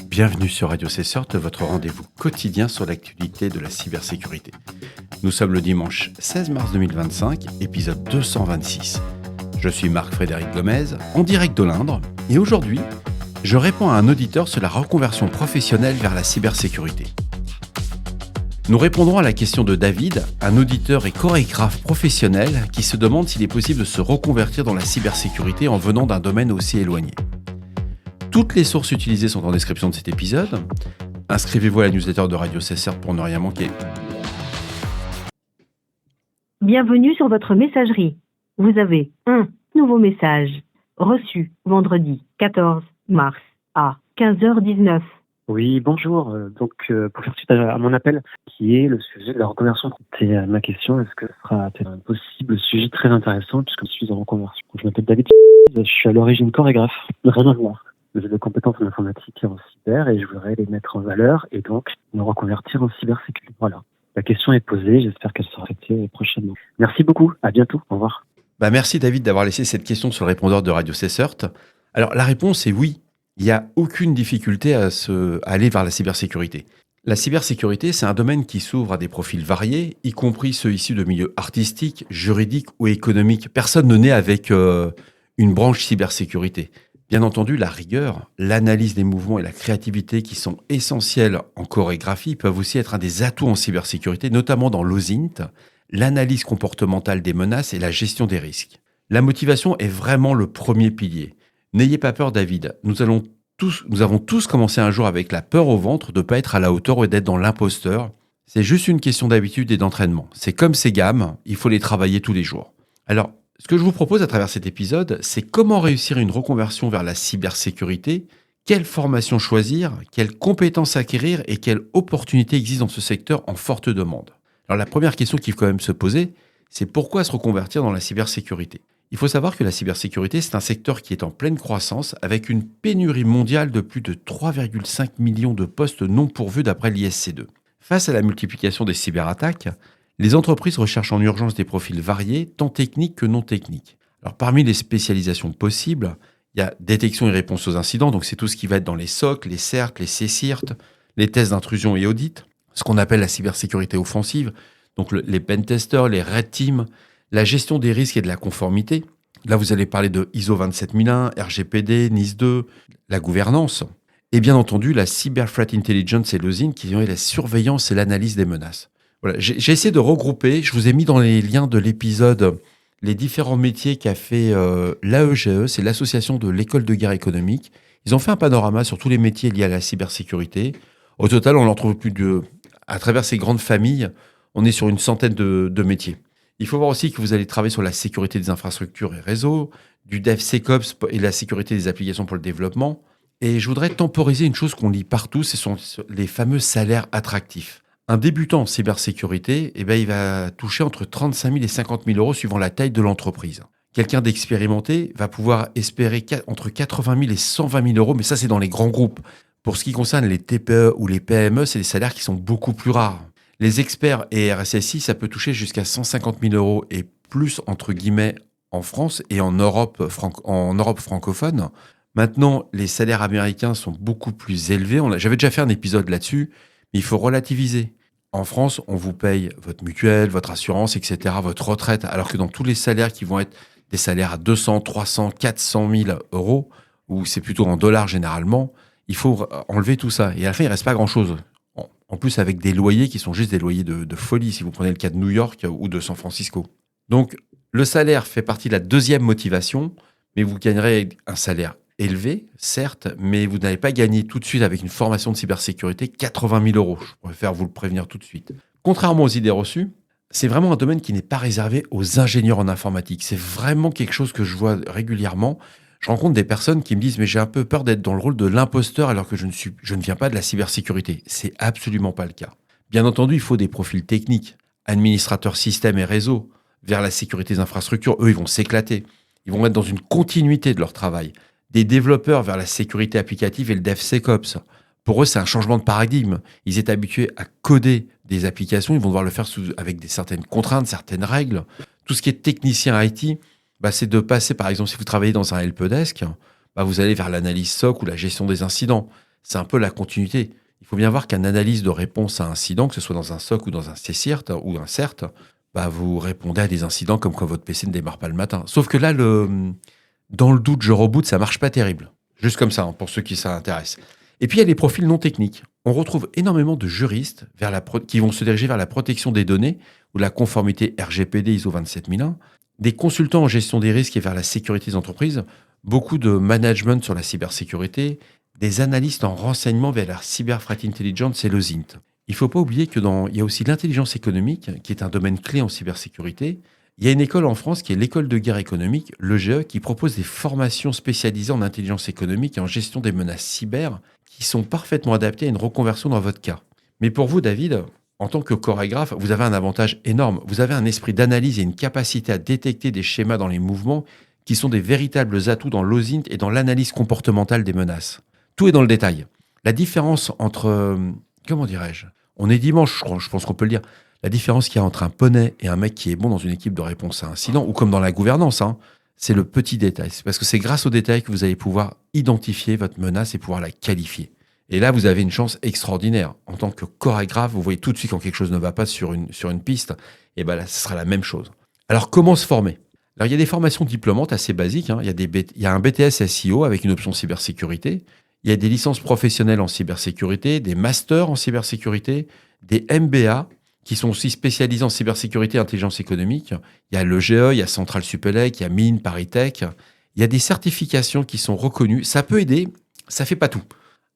Bienvenue sur Radio Cessort, votre rendez-vous quotidien sur l'actualité de la cybersécurité. Nous sommes le dimanche 16 mars 2025, épisode 226. Je suis Marc-Frédéric Gomez, en direct de l'Indre, et aujourd'hui, je réponds à un auditeur sur la reconversion professionnelle vers la cybersécurité. Nous répondrons à la question de David, un auditeur et chorégraphe professionnel qui se demande s'il est possible de se reconvertir dans la cybersécurité en venant d'un domaine aussi éloigné. Toutes les sources utilisées sont en description de cet épisode. Inscrivez-vous à la newsletter de Radio Cessort pour ne rien manquer. Bienvenue sur votre messagerie. Vous avez un nouveau message reçu vendredi 14 mars à 15h19. Oui, bonjour. Pour faire suite à mon appel, qui est le sujet de la reconversion, c'est ma question. Est-ce que ce sera un possible sujet très intéressant puisque je suis en reconversion? Je m'appelle David, je suis à l'origine chorégraphe, rien à voir. J'ai des compétences en informatique et en cyber et je voudrais les mettre en valeur et donc me reconvertir en cybersécurité. Voilà. La question est posée, j'espère qu'elle sera traitée prochainement. Merci beaucoup, à bientôt, au revoir. Merci David d'avoir laissé cette question sur le répondeur de Radio Cessort. Alors la réponse est oui, il n'y a aucune difficulté à aller vers la cybersécurité. La cybersécurité, c'est un domaine qui s'ouvre à des profils variés, y compris ceux issus de milieux artistiques, juridiques ou économiques. Personne ne naît avec une branche cybersécurité. Bien entendu, la rigueur, l'analyse des mouvements et la créativité qui sont essentielles en chorégraphie peuvent aussi être un des atouts en cybersécurité, notamment dans l'OSINT, l'analyse comportementale des menaces et la gestion des risques. La motivation est vraiment le premier pilier. N'ayez pas peur, David. Nous avons tous commencé un jour avec la peur au ventre de ne pas être à la hauteur et d'être dans l'imposteur. C'est juste une question d'habitude et d'entraînement. C'est comme ces gammes, il faut les travailler tous les jours. Alors, ce que je vous propose à travers cet épisode, c'est comment réussir une reconversion vers la cybersécurité, quelle formation choisir, quelles compétences acquérir et quelles opportunités existent dans ce secteur en forte demande. Alors la première question qu'il faut quand même se poser, c'est pourquoi se reconvertir dans la cybersécurité? Il faut savoir que la cybersécurité, c'est un secteur qui est en pleine croissance avec une pénurie mondiale de plus de 3,5 millions de postes non pourvus d'après l'ISC2. Face à la multiplication des cyberattaques, les entreprises recherchent en urgence des profils variés, tant techniques que non techniques. Alors, parmi les spécialisations possibles, il y a détection et réponse aux incidents, donc c'est tout ce qui va être dans les SOC, les CERT, les CSIRT, les tests d'intrusion et audit, ce qu'on appelle la cybersécurité offensive, donc les pentesters, les red teams, la gestion des risques et de la conformité. Là, vous allez parler de ISO 27001, RGPD, NIS2, la gouvernance, et bien entendu la Cyber Threat Intelligence et l'OSINT, qui est la surveillance et l'analyse des menaces. Voilà, j'ai essayé de regrouper, je vous ai mis dans les liens de l'épisode les différents métiers qu'a fait l'AEGE, c'est l'association de l'école de guerre économique. Ils ont fait un panorama sur tous les métiers liés à la cybersécurité. Au total, on en trouve à travers ces grandes familles, on est sur une centaine de métiers. Il faut voir aussi que vous allez travailler sur la sécurité des infrastructures et réseaux, du DevSecOps et la sécurité des applications pour le développement. Et je voudrais temporiser une chose qu'on lit partout, ce sont les fameux salaires attractifs. Un débutant en cybersécurité, il va toucher entre 35 000 et 50 000 euros suivant la taille de l'entreprise. Quelqu'un d'expérimenté va pouvoir espérer entre 80 000 et 120 000 euros, mais ça, c'est dans les grands groupes. Pour ce qui concerne les TPE ou les PME, c'est des salaires qui sont beaucoup plus rares. Les experts et RSSI, ça peut toucher jusqu'à 150 000 euros et plus, entre guillemets, en France et en Europe francophone. Maintenant, les salaires américains sont beaucoup plus élevés. J'avais déjà fait un épisode là-dessus. Mais il faut relativiser. En France, on vous paye votre mutuelle, votre assurance, etc., votre retraite, alors que dans tous les salaires qui vont être des salaires à 200, 300, 400 000 euros, ou c'est plutôt en dollars généralement, il faut enlever tout ça. Et à la fin, il ne reste pas grand-chose. En plus, avec des loyers qui sont juste des loyers de folie, si vous prenez le cas de New York ou de San Francisco. Donc, le salaire fait partie de la deuxième motivation, mais vous gagnerez un salaire élevé, certes, mais vous n'allez pas gagner tout de suite avec une formation de cybersécurité 80 000 euros. Je préfère vous le prévenir tout de suite. Contrairement aux idées reçues, c'est vraiment un domaine qui n'est pas réservé aux ingénieurs en informatique. C'est vraiment quelque chose que je vois régulièrement. Je rencontre des personnes qui me disent « mais j'ai un peu peur d'être dans le rôle de l'imposteur alors que je ne viens pas de la cybersécurité ». C'est absolument pas le cas. Bien entendu, il faut des profils techniques, administrateurs système et réseau, vers la sécurité des infrastructures. Eux, ils vont s'éclater. Ils vont être dans une continuité de leur travail. Des développeurs vers la sécurité applicative et le DevSecOps. Pour eux, c'est un changement de paradigme. Ils étaient habitués à coder des applications. Ils vont devoir le faire avec certaines contraintes, certaines règles. Tout ce qui est technicien IT, c'est de passer, par exemple, si vous travaillez dans un helpdesk, vous allez vers l'analyse SOC ou la gestion des incidents. C'est un peu la continuité. Il faut bien voir qu'un analyse de réponse à un incident, que ce soit dans un SOC ou dans un CSIRT ou un CERT, vous répondez à des incidents comme quand votre PC ne démarre pas le matin. Sauf que là, dans le doute, je reboot, ça marche pas terrible. Juste comme ça, pour ceux qui s'intéressent. Et puis, il y a les profils non techniques. On retrouve énormément de juristes qui vont se diriger vers la protection des données ou la conformité RGPD ISO 27001, des consultants en gestion des risques et vers la sécurité des entreprises, beaucoup de management sur la cybersécurité, des analystes en renseignement vers la Cyber Threat Intelligence et le ZINT. Il ne faut pas oublier qu'il y a aussi l'intelligence économique, qui est un domaine clé en cybersécurité. Il y a une école en France qui est l'école de guerre économique, l'EGE, qui propose des formations spécialisées en intelligence économique et en gestion des menaces cyber, qui sont parfaitement adaptées à une reconversion dans votre cas. Mais pour vous, David, en tant que chorégraphe, vous avez un avantage énorme. Vous avez un esprit d'analyse et une capacité à détecter des schémas dans les mouvements qui sont des véritables atouts dans l'OSINT et dans l'analyse comportementale des menaces. Tout est dans le détail. La différence entre... comment dirais-je ? On est dimanche, je pense qu'on peut le dire. La différence qu'il y a entre un poney et un mec qui est bon dans une équipe de réponse à incident, ou comme dans la gouvernance, c'est le petit détail. C'est parce que c'est grâce au détail que vous allez pouvoir identifier votre menace et pouvoir la qualifier. Et là, vous avez une chance extraordinaire. En tant que chorégraphe, vous voyez tout de suite quand quelque chose ne va pas sur une piste, et là, ce sera la même chose. Alors, comment se former ? Alors, il y a des formations diplômantes assez basiques. Il y a un BTS SEO avec une option cybersécurité. Il y a des licences professionnelles en cybersécurité, des masters en cybersécurité, des MBA qui sont aussi spécialisés en cybersécurité et intelligence économique. Il y a l'EGE, il y a Centrale Supélec, il y a Mines, ParisTech. Il y a des certifications qui sont reconnues. Ça peut aider, ça fait pas tout.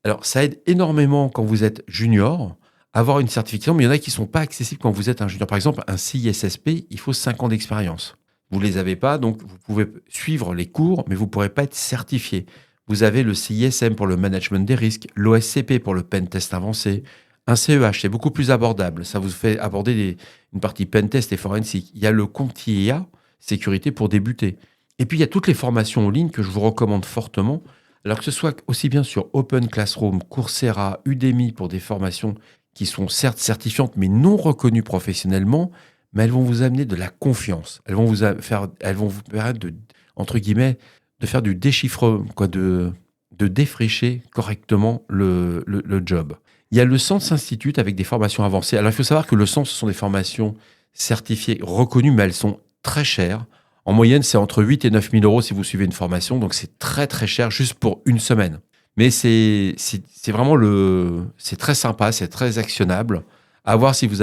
Alors, ça aide énormément quand vous êtes junior à avoir une certification, mais il y en a qui ne sont pas accessibles quand vous êtes un junior. Par exemple, un CISSP, il faut 5 ans d'expérience. Vous ne les avez pas, donc vous pouvez suivre les cours, mais vous ne pourrez pas être certifié. Vous avez le CISM pour le management des risques, l'OSCP pour le pen test avancé, un CEH, c'est beaucoup plus abordable. Ça vous fait aborder une partie pen test et forensique. Il y a le CompTIA, sécurité pour débuter. Et puis, il y a toutes les formations en ligne que je vous recommande fortement. Alors que ce soit aussi bien sur Open Classroom, Coursera, Udemy pour des formations qui sont certes certifiantes mais non reconnues professionnellement, mais elles vont vous amener de la confiance. Elles vont vous permettre de, entre guillemets, de faire du déchiffrement, de défricher correctement le job. Il y a le Sens Institute avec des formations avancées. Alors, il faut savoir que le Sens, ce sont des formations certifiées, reconnues, mais elles sont très chères. En moyenne, c'est entre 8 et 9 000 euros si vous suivez une formation. Donc, c'est très, très cher juste pour une semaine. Mais c'est vraiment c'est très sympa, c'est très actionnable. À voir si vous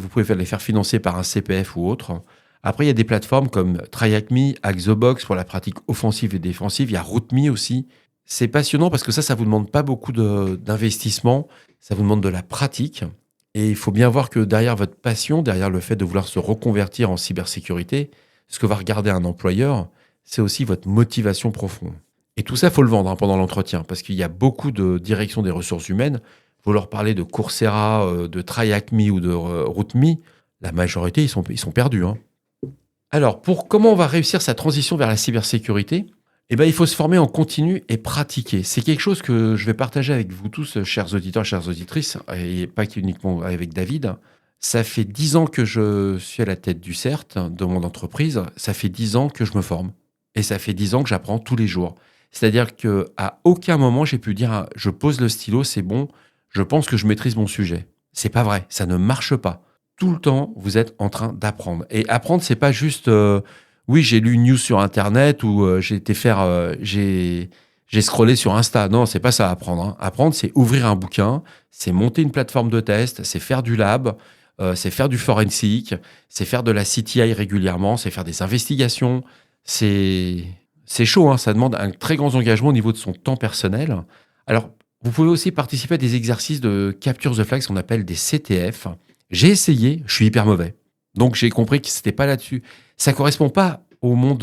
pouvez les faire financer par un CPF ou autre. Après, il y a des plateformes comme TryHackMe, HackTheBox pour la pratique offensive et défensive. Il y a RootMe aussi. C'est passionnant parce que ça vous demande pas beaucoup d'investissement. Ça vous demande de la pratique. Et il faut bien voir que derrière votre passion, derrière le fait de vouloir se reconvertir en cybersécurité, ce que va regarder un employeur, c'est aussi votre motivation profonde. Et tout ça, il faut le vendre pendant l'entretien, parce qu'il y a beaucoup de directions des ressources humaines. Vous leur parlez de Coursera, de TryHackMe ou de RootMe, la majorité, ils sont perdus. Alors, comment on va réussir sa transition vers la cybersécurité ? Il faut se former en continu et pratiquer. C'est quelque chose que je vais partager avec vous tous, chers auditeurs, chères auditrices, et pas uniquement avec David. Ça fait 10 ans que je suis à la tête du CERT, de mon entreprise. Ça fait 10 ans que je me forme. Et ça fait 10 ans que j'apprends tous les jours. C'est-à-dire qu'à aucun moment, j'ai pu dire « je pose le stylo, c'est bon, je pense que je maîtrise mon sujet ». C'est pas vrai, ça ne marche pas. Tout le temps, vous êtes en train d'apprendre. Et apprendre, c'est pas juste oui, j'ai lu une news sur Internet ou j'ai scrollé sur Insta. Non, c'est pas ça, apprendre. Apprendre, c'est ouvrir un bouquin, c'est monter une plateforme de test, c'est faire du lab, c'est faire du forensic, c'est faire de la CTI régulièrement, c'est faire des investigations. C'est chaud, ça demande un très grand engagement au niveau de son temps personnel. Alors, vous pouvez aussi participer à des exercices de capture the flag, ce qu'on appelle des CTF. J'ai essayé, je suis hyper mauvais. Donc, j'ai compris que c'était pas là-dessus. Ça correspond pas au monde,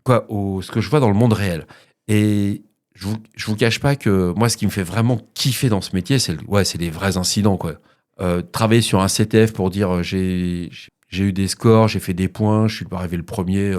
ce que je vois dans le monde réel. Et je vous cache pas que moi, ce qui me fait vraiment kiffer dans ce métier, c'est les vrais incidents, travailler sur un CTF pour dire j'ai eu des scores, j'ai fait des points, je suis pas arrivé le premier,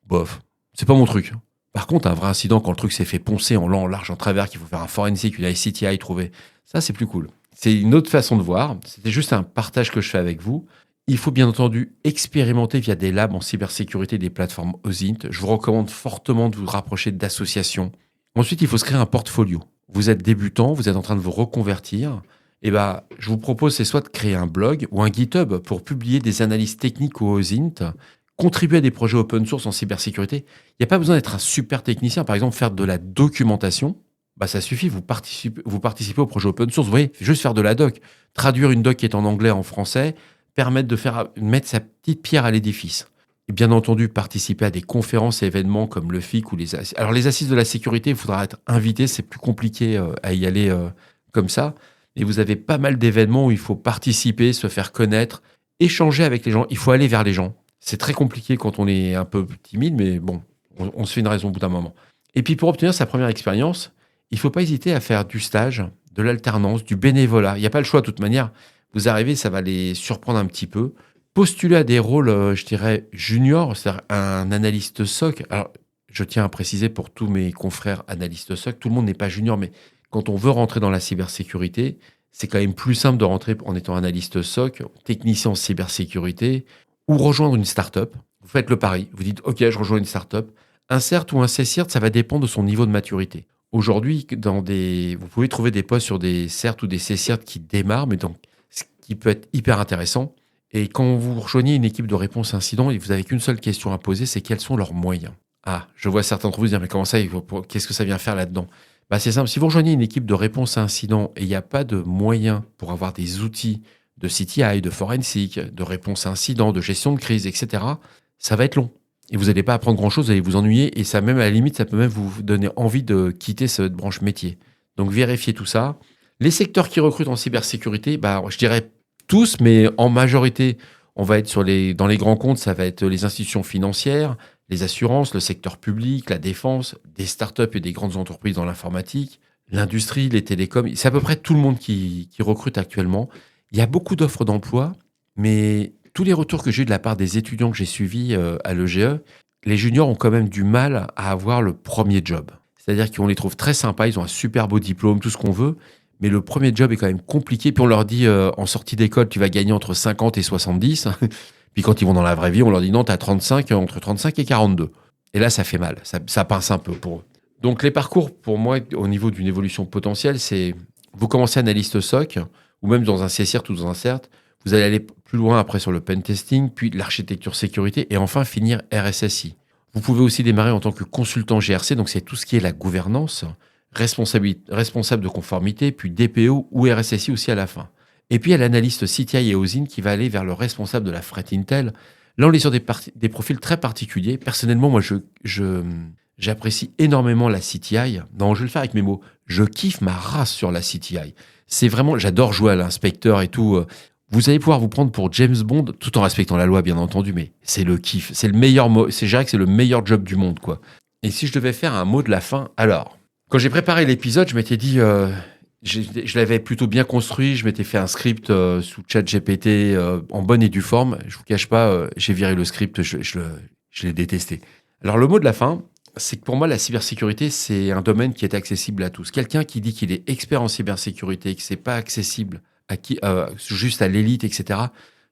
bof. C'est pas mon truc. Par contre, un vrai incident, quand le truc s'est fait poncer en long, en large, en travers, qu'il faut faire un forensic, une ICTI, trouver, ça, c'est plus cool. C'est une autre façon de voir. C'était juste un partage que je fais avec vous. Il faut bien entendu expérimenter via des labs en cybersécurité des plateformes OSINT. Je vous recommande fortement de vous rapprocher d'associations Ensuite, il faut se créer un portfolio. Vous êtes débutant, vous êtes en train de vous reconvertir. Et ben, je vous propose, c'est soit de créer un blog ou un GitHub pour publier des analyses techniques au OSINT, contribuer à des projets open source en cybersécurité. Il n'y a pas besoin d'être un super technicien. Par exemple, faire de la documentation, bah, ça suffit. Vous participez au projet open source. Vous voyez, juste faire de la doc. Traduire une doc qui est en anglais en français, permettre mettre sa petite pierre à l'édifice. Et bien entendu, participer à des conférences et événements comme le FIC ou les assises. Alors, les assises de la sécurité, il faudra être invité. C'est plus compliqué à y aller comme ça. Et vous avez pas mal d'événements où il faut participer, se faire connaître, échanger avec les gens. Il faut aller vers les gens. C'est très compliqué quand on est un peu timide, mais bon, on se fait une raison au bout d'un moment. Et puis, pour obtenir sa première expérience, il ne faut pas hésiter à faire du stage, de l'alternance, du bénévolat. Il n'y a pas le choix de toute manière. Vous arrivez, ça va les surprendre un petit peu. Postuler à des rôles, je dirais, juniors, c'est-à-dire un analyste SOC. Alors, je tiens à préciser pour tous mes confrères analystes SOC, tout le monde n'est pas junior, mais quand on veut rentrer dans la cybersécurité, c'est quand même plus simple de rentrer en étant analyste SOC, technicien en cybersécurité, ou rejoindre une start-up. Vous faites le pari, vous dites « Ok, je rejoins une start-up ». Un CERT ou un CCIRT, ça va dépendre de son niveau de maturité. Aujourd'hui, vous pouvez trouver des postes sur des CERT ou des CCIRT qui démarrent, mais donc, ce qui peut être hyper intéressant. Et quand vous rejoignez une équipe de réponse incident, vous n'avez qu'une seule question à poser, c'est quels sont leurs moyens. Ah, je vois certains d'entre vous dire « Mais comment ça, qu'est-ce que ça vient faire là-dedans ?» Bah, c'est simple, si vous rejoignez une équipe de réponse à incident et il n'y a pas de moyens pour avoir des outils de CTI, de forensic, de réponse à incident, de gestion de crise, etc., ça va être long. Et vous n'allez pas apprendre grand-chose, vous allez vous ennuyer et ça, même à la limite, ça peut même vous donner envie de quitter cette branche métier. Donc vérifiez tout ça. Les secteurs qui recrutent en cybersécurité, bah, je dirais tous, mais en majorité, on va être dans les grands comptes, ça va être les institutions financières, les assurances, le secteur public, la défense, des startups et des grandes entreprises dans l'informatique, l'industrie, les télécoms. C'est à peu près tout le monde qui recrute actuellement. Il y a beaucoup d'offres d'emploi, mais tous les retours que j'ai eu de la part des étudiants que j'ai suivis à l'EGE, les juniors ont quand même du mal à avoir le premier job. C'est-à-dire qu'on les trouve très sympas, ils ont un super beau diplôme, tout ce qu'on veut, mais le premier job est quand même compliqué. Puis on leur dit, en sortie d'école, tu vas gagner entre 50 et 70. Puis quand ils vont dans la vraie vie, on leur dit non, tu as 35, entre 35 et 42. Et là, ça fait mal, ça pince un peu pour eux. Donc les parcours, pour moi, au niveau d'une évolution potentielle, c'est vous commencez analyste SOC, ou même dans un CSIRT ou dans un CERT, vous allez aller plus loin après sur le pen testing, puis l'architecture sécurité, et enfin finir RSSI. Vous pouvez aussi démarrer en tant que consultant GRC, donc c'est tout ce qui est la gouvernance, responsable de conformité, puis DPO ou RSSI aussi à la fin. Et puis, il y a l'analyste CTI et OSINT qui va aller vers le responsable de la threat intel. Là, on est sur des profils très particuliers. Personnellement, moi, j'apprécie énormément la CTI. Non, je vais le faire avec mes mots. Je kiffe ma race sur la CTI. C'est vraiment, j'adore jouer à l'inspecteur et tout. Vous allez pouvoir vous prendre pour James Bond, tout en respectant la loi, bien entendu, mais c'est le kiff. C'est le meilleur mot. Je dirais que c'est le meilleur job du monde, quoi. Et si je devais faire un mot de la fin, alors, quand j'ai préparé l'épisode, je m'étais dit... je l'avais plutôt bien construit, je m'étais fait un script sous ChatGPT en bonne et due forme. Je vous cache pas, j'ai viré le script, je l'ai détesté. Alors le mot de la fin, c'est que pour moi la cybersécurité, c'est un domaine qui est accessible à tous. Quelqu'un qui dit qu'il est expert en cybersécurité et que c'est pas accessible à juste à l'élite, etc.,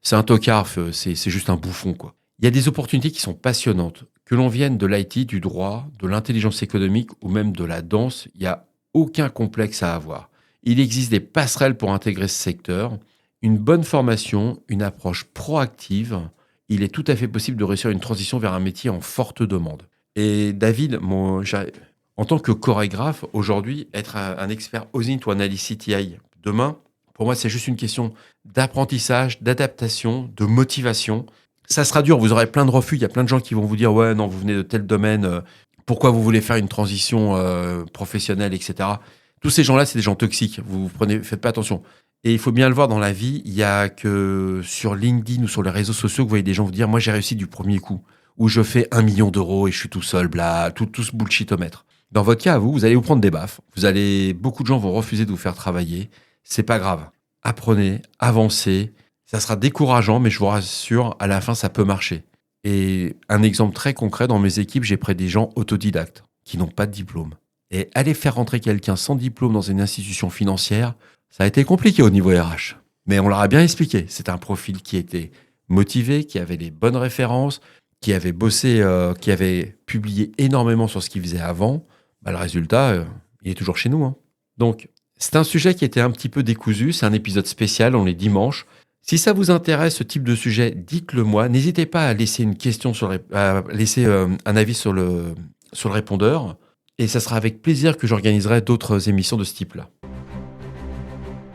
c'est un tocard, c'est juste un bouffon, quoi. Il y a des opportunités qui sont passionnantes. Que l'on vienne de l'IT, du droit, de l'intelligence économique ou même de la danse, il y a aucun complexe à avoir. Il existe des passerelles pour intégrer ce secteur, une bonne formation, une approche proactive. Il est tout à fait possible de réussir une transition vers un métier en forte demande. Et David, en tant que chorégraphe, aujourd'hui, être un expert OSINT ou analyse CTI demain, pour moi, c'est juste une question d'apprentissage, d'adaptation, de motivation. Ça sera dur, vous aurez plein de refus. Il y a plein de gens qui vont vous dire « Ouais, non, vous venez de tel domaine, pourquoi vous voulez faire une transition professionnelle, etc. » Tous ces gens-là, c'est des gens toxiques. Faites pas attention. Et il faut bien le voir dans la vie. Il y a que sur LinkedIn ou sur les réseaux sociaux que vous voyez des gens vous dire « Moi, j'ai réussi du premier coup. » Ou « Je fais 1 million d'euros et je suis tout seul, bla, tout ce bullshitomètre. » Dans votre cas, vous allez vous prendre des baffes. Beaucoup de gens vont refuser de vous faire travailler. C'est pas grave. Apprenez, avancez. Ça sera décourageant, mais je vous rassure, à la fin, ça peut marcher. Et un exemple très concret, dans mes équipes, j'ai pris des gens autodidactes qui n'ont pas de diplôme. Et aller faire rentrer quelqu'un sans diplôme dans une institution financière, ça a été compliqué au niveau RH. Mais on leur a bien expliqué. C'est un profil qui était motivé, qui avait les bonnes références, qui avait bossé, qui avait publié énormément sur ce qu'il faisait avant. le résultat, il est toujours chez nous. Donc, c'est un sujet qui était un petit peu décousu. C'est un épisode spécial, on est dimanche. Si ça vous intéresse, ce type de sujet, dites-le moi. N'hésitez pas à laisser une question, à laisser un avis sur le répondeur. Et ça sera avec plaisir que j'organiserai d'autres émissions de ce type-là.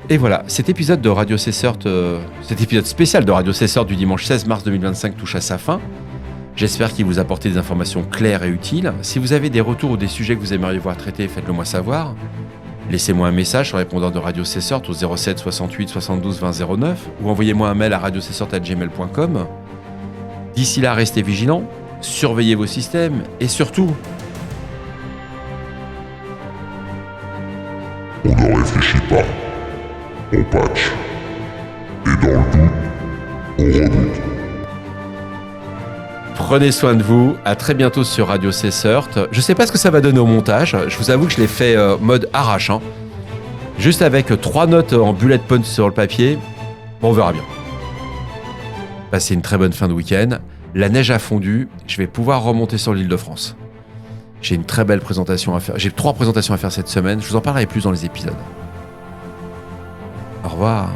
Et voilà, cet épisode de Radio Cessert, cet épisode spécial de Radio Cessert du dimanche 16 mars 2025 touche à sa fin. J'espère qu'il vous a apporté des informations claires et utiles. Si vous avez des retours ou des sujets que vous aimeriez voir traités, faites-le moi savoir. Laissez-moi un message sur le répondeur de Radio Cessert au 07 68 72 20 09 ou envoyez-moi un mail à radiocessert@gmail.com. D'ici là, restez vigilants, surveillez vos systèmes et surtout... On ne réfléchit pas, on patch. Et dans le doute, on reboot. Prenez soin de vous, à très bientôt sur Radio Cessert. Je sais pas ce que ça va donner au montage, je vous avoue que je l'ai fait mode arrache. Juste avec 3 notes en bullet point sur le papier. Bon, on verra bien. Passez une très bonne fin de week-end. La neige a fondu, je vais pouvoir remonter sur l'Île-de-France. J'ai une très belle présentation à faire. J'ai 3 présentations à faire cette semaine, je vous en parlerai plus dans les épisodes. Au revoir.